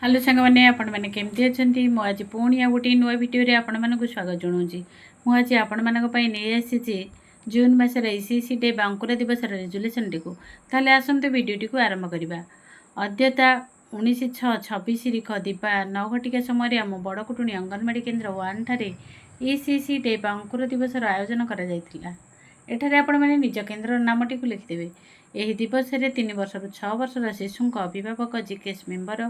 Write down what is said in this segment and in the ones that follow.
Hello सांग मैंने आपण मैंने केमती अच्छा मु आज पुणी आ गोटे नुआ भिडियो आपण मानक स्वागत जनाऊँगी। मुझे आपण मानक नहीं आसी जून मसर ICC डे बांकुरा दिवस रेजुलेसन टी को ताले आसतु भिडियोटी को आरंभ करवा। अद्यता 19/6/26 तारीख दिबा 9 घटिका समय आम बड़कुटुणी अंगनवाड़ी केन्द्र 1 ठारे ICC डे बांकुरा दिवस आयोजन करा। एठारे आपण मैंने निज केन्द्र नामटी को लिखिदेवे। यह दिवस में 3 वर्ष 6 वर्षर शिशु अभिभावक जीकेएस मेम्बर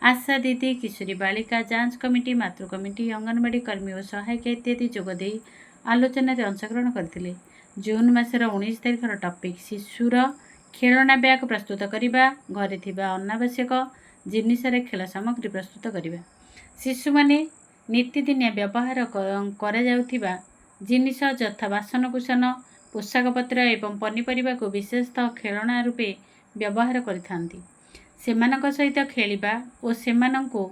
आशा दीदी किशोरी बालिका जांच कमिटी मातृ कमिटी अंगनवाड़ी कर्मी और सहायिका इत्यादि जोगदे आलोचन अंशग्रहण करते। जून मसर 19 तारिखर टपिक शिशुर खेलना बैग प्रस्तुत करने घरे थिबा अनावश्यक जिनिसरे खेल सामग्री प्रस्तुत करने शिशु माने नीतिदिनिया व्यवहार करा जाउथिबा जिनिस यथा बासनकुसन पोशाक पत्र एवं पनीपरिबा को विशेषतः खेलना रूपे व्यवहार करिथांती। सेमानक सहित खेलिबा और सेमानंकु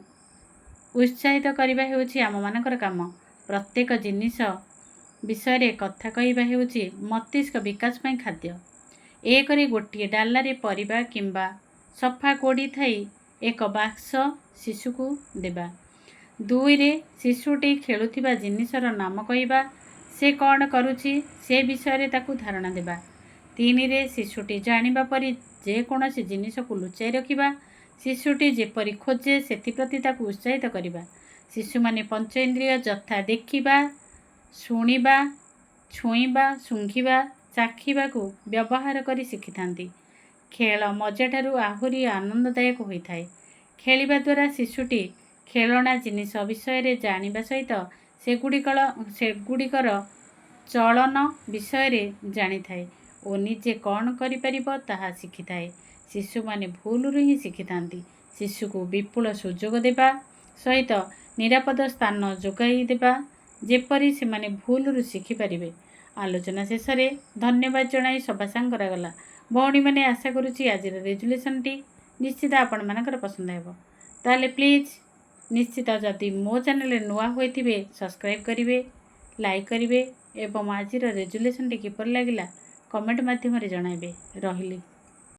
उत्साहित करिबा हेउछि आम मानकर काम। प्रत्येक जिनिस विषय रे कथा कहिबा हेउछि मस्तिष्क विकास पई खाद्य। एक रे गोटिए डालारे परिबा किंबा सफा कोड़ी थाई एक बाक्स शिशु को देबा। 2 रे शिशुटी खेलुथिबा जिनिसर नाम कहिबा से कौन करुछि से विषय रे ताकू धारणा देबा। 3 रे शिशुटी जानिबा परि जे कोनोसी जिनिस को लुचाई रखिबा। शिशुटी जेपरि खोजे सेतिप्रति ताकू उत्साहित करिबा। शिशु माने पंच इंद्रिय यथा देखिबा शुणिबा छुईबा सुंघिबा चाखिबा को व्यवहार करी शिखिथांती। खेल मजा ठारू आहुरी आनंददायक होइथाय। खेलिबा द्वारा शिशुटी खेलना जिनिस विषय रे जानिबा सहित सेगुड़िकर चलन विषय रे जानी थाए और निजे कौन करिपरिबो ताहा शिखिथाए। शिशु माने भूल रु ही शिखिथांती। शिशु को विपुल सुजोग देबा सहित निरापद स्थान जोगाई देबा जेपरि से माने भूल रु शिखि परिबे। आलोचना शेष रे धन्यवाद जणाई सभा सांग करागला। भौणी माने आशा करुछि आज रेजुलेसन टी निश्चित आपण मानकर पसंद हेबो। ताले प्लीज निश्चित जदि मो चैनल नुआ होइथिबे सब्सक्राइब करिवे लाइक करिवे एवं आज रेजुलेसन टी किपर लागिला कमेंट माध्यम रे जणाइबे। रहिली।